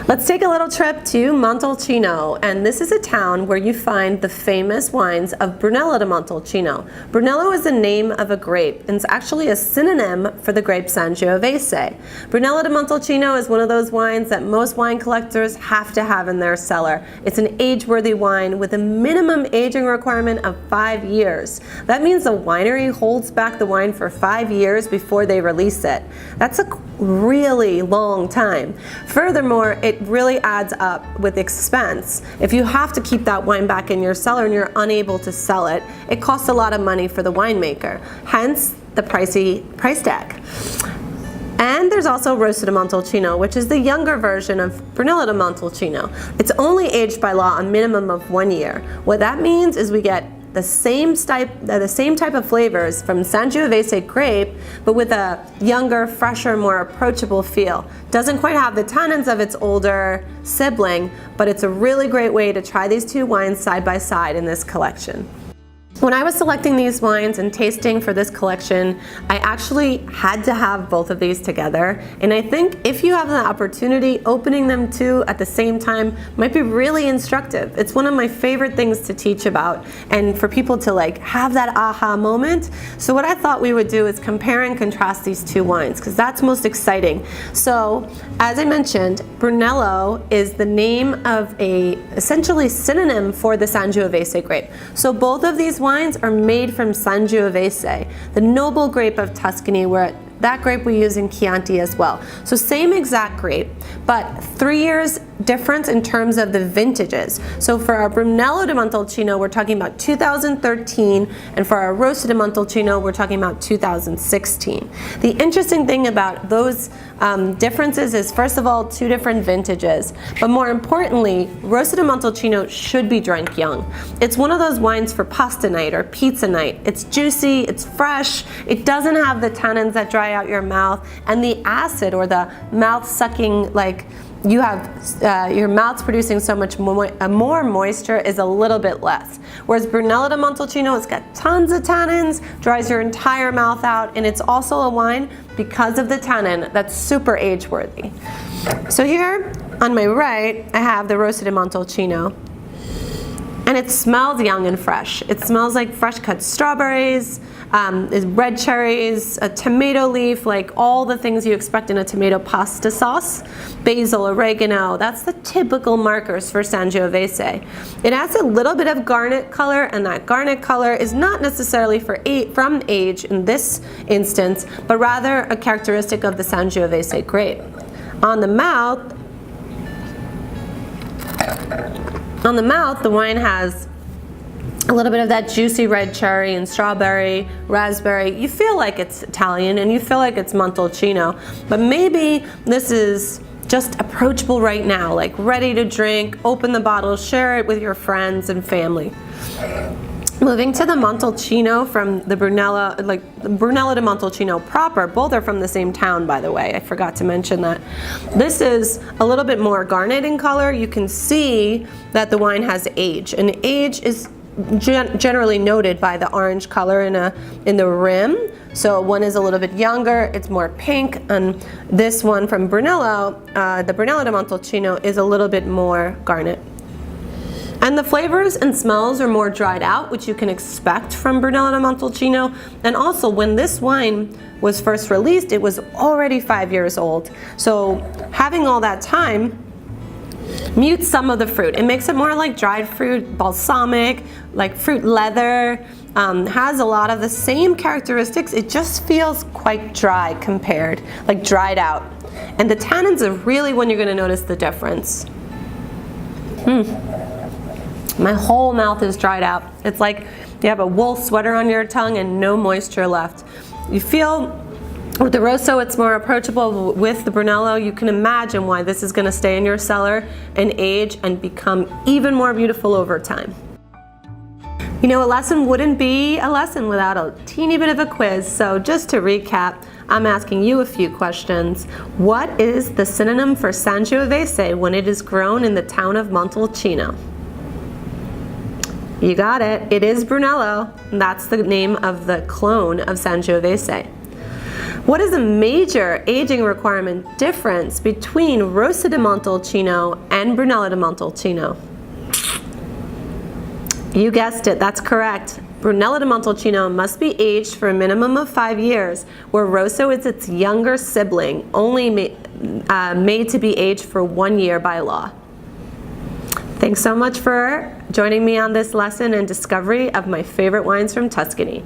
Let's take a little trip to Montalcino, and this is a town where you find the famous wines of Brunello de Montalcino. Brunello is the name of a grape, and it's actually a synonym for the grape Sangiovese. Brunello de Montalcino is one of those wines that most wine collectors have to have in their cellar. It's an age-worthy wine with a minimum aging requirement of 5 years. That means the winery holds back the wine for 5 years before they release it. That's a really long time. Furthermore, it really adds up with expense. If you have to keep that wine back in your cellar and you're unable to sell it, it costs a lot of money for the winemaker. Hence the pricey price tag. And there's also Rosso de Montalcino, which is the younger version of Brunello de Montalcino. It's only aged by law a minimum of 1 year. What that means is we get the same type of flavors from Sangiovese grape, but with a younger, fresher, more approachable feel. Doesn't quite have the tannins of its older sibling, but it's a really great way to try these two wines side by side in this collection. When I was selecting these wines and tasting for this collection, I actually had to have both of these together. And I think if you have the opportunity, opening them two at the same time might be really instructive. It's one of my favorite things to teach about and for people to like have that aha moment. So what I thought we would do is compare and contrast these two wines because that's most exciting. So as I mentioned, Brunello is the name of a essentially synonym for the Sangiovese grape. So both of these wines are made from Sangiovese, the noble grape of Tuscany, where that grape we use in Chianti as well. So same exact grape, but 3 years difference in terms of the vintages. So for our Brunello de Montalcino, we're talking about 2013, and for our Rosso de Montalcino, we're talking about 2016. The interesting thing about those differences is, first of all, 2 different vintages, but more importantly, Rosso de Montalcino should be drank young. It's one of those wines for pasta night or pizza night. It's juicy, it's fresh, it doesn't have the tannins that dry out your mouth, and the acid or the mouth sucking, like you have your mouth's producing so much more moisture is a little bit less. Whereas Brunello de Montalcino, it's got tons of tannins, dries your entire mouth out, and it's also a wine because of the tannin that's super age-worthy. So here on my right, I have the Rosso de Montalcino. And it smells young and fresh. It smells like fresh cut strawberries, red cherries, a tomato leaf, like all the things you expect in a tomato pasta sauce, basil, oregano. That's the typical markers for Sangiovese. It adds a little bit of garnet color, and that garnet color is not necessarily from age in this instance, but rather a characteristic of the Sangiovese grape. On the mouth, the wine has a little bit of that juicy red cherry and strawberry, raspberry. You feel like it's Italian and you feel like it's Montalcino, but maybe this is just approachable right now, like ready to drink, open the bottle, share it with your friends and family. Moving to the Montalcino from the Brunello, like Brunello de Montalcino proper, both are from the same town, by the way. I forgot to mention that. This is a little bit more garnet in color. You can see that the wine has age, and age is generally noted by the orange color in the rim. So one is a little bit younger, it's more pink, and this one from Brunello, the Brunello de Montalcino, is a little bit more garnet. And the flavors and smells are more dried out, which you can expect from Brunello de Montalcino. And also, when this wine was first released, it was already 5 years old. So having all that time mutes some of the fruit. It makes it more like dried fruit, balsamic, like fruit leather. Has a lot of the same characteristics. It just feels quite dry compared, like dried out. And the tannins are really when you're going to notice the difference. My whole mouth is dried out. It's like you have a wool sweater on your tongue and no moisture left. You feel with the Rosso it's more approachable. With the Brunello, you can imagine why this is going to stay in your cellar and age and become even more beautiful over time. You know, a lesson wouldn't be a lesson without a teeny bit of a quiz. So just to recap, I'm asking you a few questions. What is the synonym for Sangiovese when it is grown in the town of Montalcino? You got it. It is Brunello. And that's the name of the clone of Sangiovese. What is a major aging requirement difference between Rosso di Montalcino and Brunello di Montalcino? You guessed it, that's correct. Brunello di Montalcino must be aged for a minimum of 5 years, where Rosso is its younger sibling, only made to be aged for 1 year by law. Thanks so much for joining me on this lesson and discovery of my favorite wines from Tuscany.